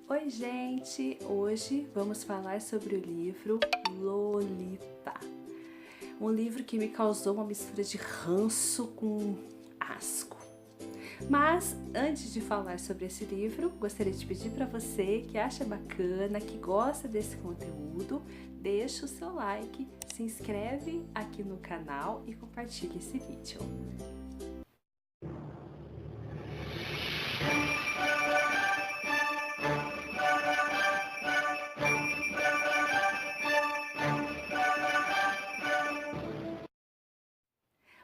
Oi gente, hoje vamos falar sobre o livro Lolita, um livro que me causou uma mistura de ranço com asco. Mas antes de falar sobre esse livro, gostaria de pedir para você que acha bacana, que gosta desse conteúdo, deixa o seu like, se inscreve aqui no canal e compartilhe esse vídeo.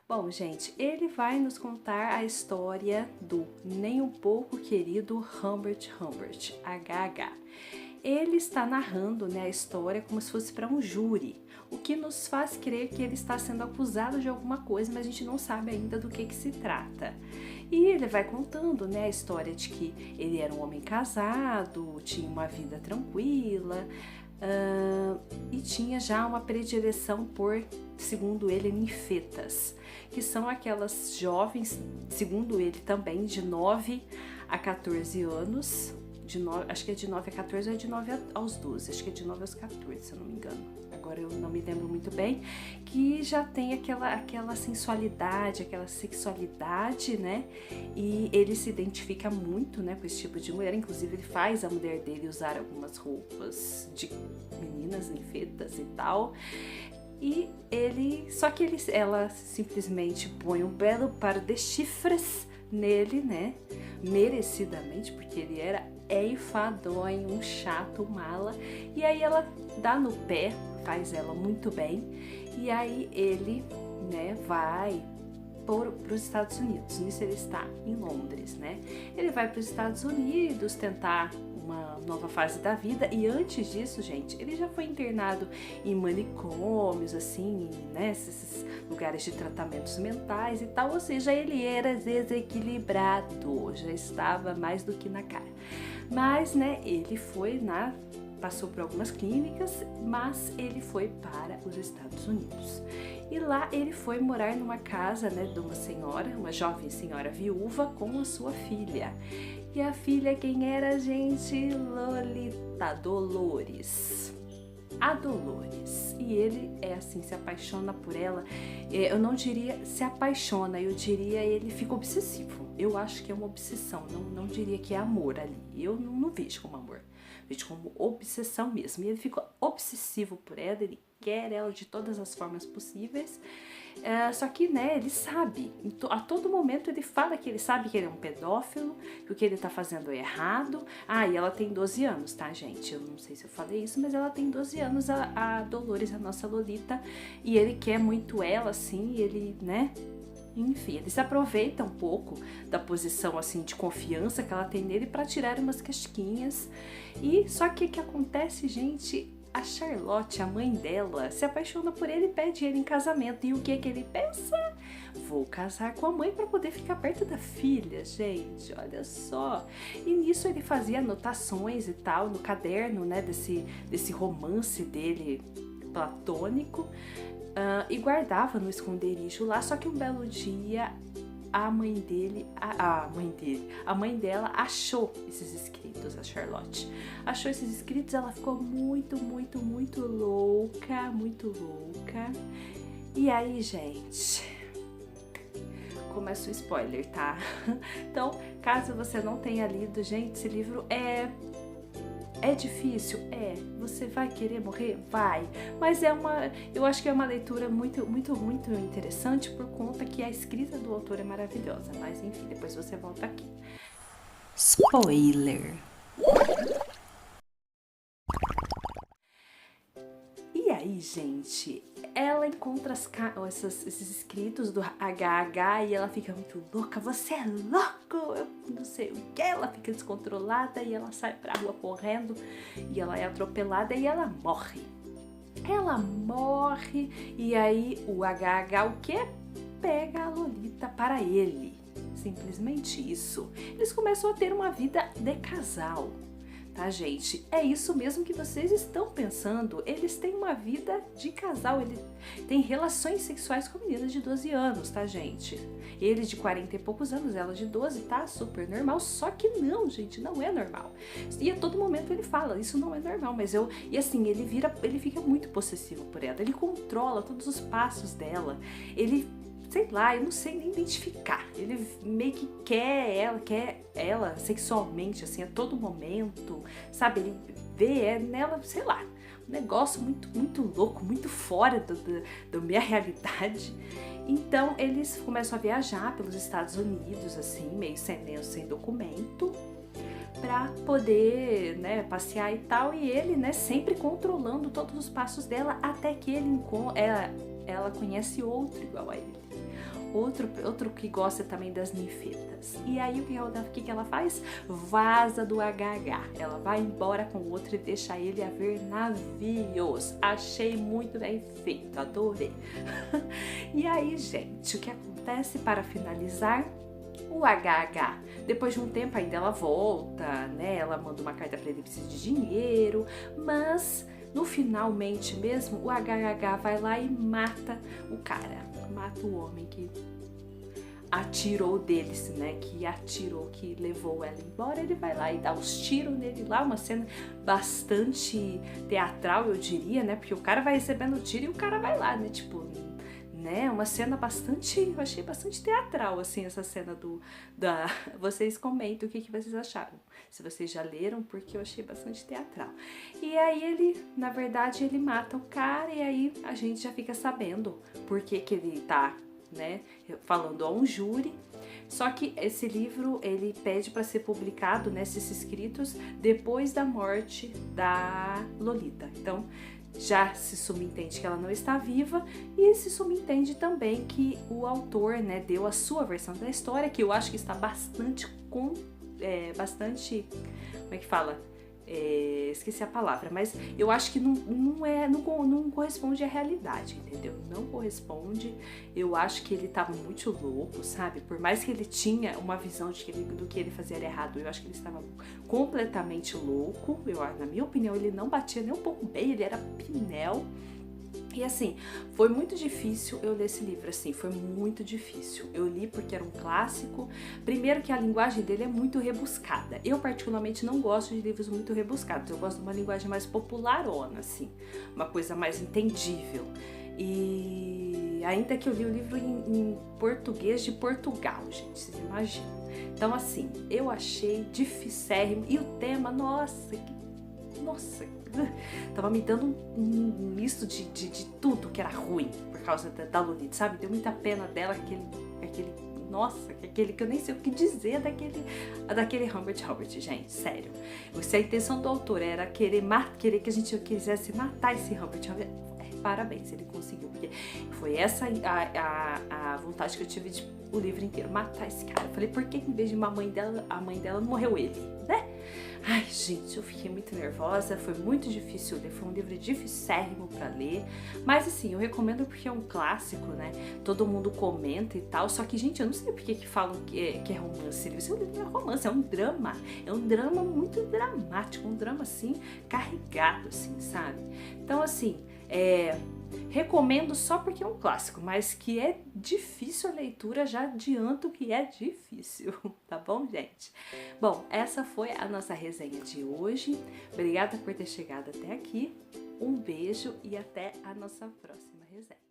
Bom, gente, ele vai nos contar a história do nem um pouco querido Humbert Humbert, HH. Ele está narrando, né, a história como se fosse para um júri, o que nos faz crer que ele está sendo acusado de alguma coisa, mas a gente não sabe ainda do que se trata. E ele vai contando, né, a história de que ele era um homem casado, tinha uma vida tranquila, e tinha já uma predileção por, segundo ele, ninfetas, que são aquelas jovens, segundo ele também, de 9 a 14 anos, acho que é de 9 a 14 ou é de 9 aos 12, acho que é de 9 aos 14, se eu não me engano, agora eu não me lembro muito bem, que já tem aquela sensualidade, aquela sexualidade, né, e ele se identifica muito, né, com esse tipo de mulher, inclusive ele faz a mulher dele usar algumas roupas de meninas ninfetas e tal. E ela simplesmente põe um belo par de chifres nele, né? Merecidamente, porque ele era enfadonho, um chato, mala. E aí ela dá no pé, faz ela muito bem. E aí ele, né, vai para os Estados Unidos. Nisso ele está em Londres, né? Ele vai para os Estados Unidos tentar uma nova fase da vida, e antes disso, gente, ele já foi internado em manicômios, assim, né, esses lugares de tratamentos mentais e tal, ou seja, ele era desequilibrado, já estava mais do que na cara. Mas, né, ele foi passou por algumas clínicas, mas ele foi para os Estados Unidos. E lá ele foi morar numa casa, né, de uma senhora, uma jovem senhora viúva com a sua filha. E a filha quem era, gente? Lolita, Dolores. A Dolores. E ele assim, se apaixona por ela. Eu não diria se apaixona, eu diria ele fica obsessivo. Eu acho que é uma obsessão, não diria que é amor ali. Eu não vejo como amor, vejo como obsessão mesmo. E ele fica obsessivo por ela, ele quer ela de todas as formas possíveis. Só que, né, ele sabe, a todo momento ele fala que ele sabe que ele é um pedófilo, que o que ele tá fazendo é errado. E ela tem 12 anos, tá, gente? Eu não sei se eu falei isso, mas ela tem 12 anos, a Dolores, a nossa Lolita, e ele quer muito ela, assim, ele, né, enfim, ele se aproveita um pouco da posição, assim, de confiança que ela tem nele para tirar umas casquinhas. E só que o que acontece, gente? A Charlotte, a mãe dela, se apaixona por ele e pede ele em casamento. E o que ele pensa? Vou casar com a mãe para poder ficar perto da filha, gente, olha só. E nisso ele fazia anotações e tal no caderno, né, desse romance dele platônico, e guardava no esconderijo lá. Só que um belo dia a mãe dela achou esses escritos, a Charlotte. Achou esses escritos, ela ficou muito louca, E aí, gente, começa o spoiler, tá? Então, caso você não tenha lido, gente, esse livro é difícil? Você vai querer morrer? Vai. Mas eu acho que é uma leitura muito interessante por conta que a escrita do autor é maravilhosa. Mas enfim, depois você volta aqui. Spoiler! E aí, gente, ela encontra esses escritos do HH e ela fica muito louca. Você é louco! Eu não sei o que. Ela fica descontrolada e ela sai pra rua correndo e ela é atropelada e ela morre. Ela morre e aí o HH o quê? Pega a Lolita para ele. Simplesmente isso. Eles começam a ter uma vida de casal. tá, gente? É isso mesmo que vocês estão pensando. Eles têm uma vida de casal, ele tem relações sexuais com meninas de 12 anos, tá, gente? Ele de 40 e poucos anos, ela de 12, tá? Super normal, só que não, gente, não é normal. E a todo momento ele fala, isso não é normal, mas eu... E assim, ele fica muito possessivo por ela, ele controla todos os passos dela, ele... sei lá, eu não sei nem identificar. Ele meio que quer ela sexualmente, assim, a todo momento, sabe? Ele vê nela, sei lá, um negócio muito louco, muito fora da minha realidade. Então, eles começam a viajar pelos Estados Unidos, assim, meio sem documento, pra poder, né, passear e tal. E ele, né, sempre controlando todos os passos dela, até que ela conhece outro igual a ele. Outro que gosta também das ninfetas. E aí o que ela faz? Vaza do HH. Ela vai embora com o outro e deixa ele a ver navios. Achei muito bem feito, adorei. E aí, gente, o que acontece para finalizar? O HH, depois de um tempo ainda ela volta, né? Ela manda uma carta para ele, precisa de dinheiro, mas no finalmente mesmo o HH vai lá e mata o cara, mata o homem que atirou deles, né? Que levou ela embora. Ele vai lá e dá os tiros nele lá, uma cena bastante teatral, eu diria, né? Porque o cara vai recebendo tiro e o cara vai lá, né? Tipo, né? Uma cena eu achei bastante teatral, assim, essa cena vocês comentem o que vocês acharam, se vocês já leram, porque eu achei bastante teatral. E aí ele, na verdade, ele mata o cara e aí a gente já fica sabendo por que ele tá, né, falando a um júri. Só que esse livro, ele pede para ser publicado, né, esses escritos, depois da morte da Lolita. Então, já se subentende que ela não está viva e se subentende também que o autor, né, deu a sua versão da história, que eu acho que está bastante, como é que fala? Esqueci a palavra, mas eu acho que não corresponde à realidade, entendeu? Não corresponde. Eu acho que ele tava muito louco, sabe? Por mais que ele tinha uma visão do que ele fazia era errado, eu acho que ele estava completamente louco. Na minha opinião, ele não batia nem um pouco bem, ele era pinel. E assim, foi muito difícil eu ler esse livro, assim, foi muito difícil. Eu li porque era um clássico. Primeiro que a linguagem dele é muito rebuscada. Eu particularmente não gosto de livros muito rebuscados, eu gosto de uma linguagem mais popularona, assim, uma coisa mais entendível. E ainda que eu li o livro em português de Portugal, gente, vocês imaginam. Então assim, eu achei dificérrimo. E o tema, nossa, tava me dando um misto de tudo que era ruim por causa da Lolita, sabe? Deu muita pena dela, aquele que eu nem sei o que dizer daquele Humbert, gente, sério. Se a intenção do autor era querer que a gente quisesse matar esse Humbert, parabéns, ele conseguiu, porque foi essa a vontade que eu tive de o livro inteiro, matar esse cara. Eu falei, por que em vez de a mãe dela não morreu ele, né? Ai, gente, eu fiquei muito nervosa, foi muito difícil ler, foi um livro dificérrimo pra ler, mas assim, eu recomendo porque é um clássico, né? Todo mundo comenta e tal, só que, gente, eu não sei por que falam que é romance. Esse livro não é romance, é um drama muito dramático, um drama, assim, carregado, assim, sabe? Então, assim, recomendo só porque é um clássico, mas que é difícil a leitura, já adianto que é difícil, tá bom, gente? Bom, essa foi a nossa resenha de hoje. Obrigada por ter chegado até aqui. Um beijo e até a nossa próxima resenha.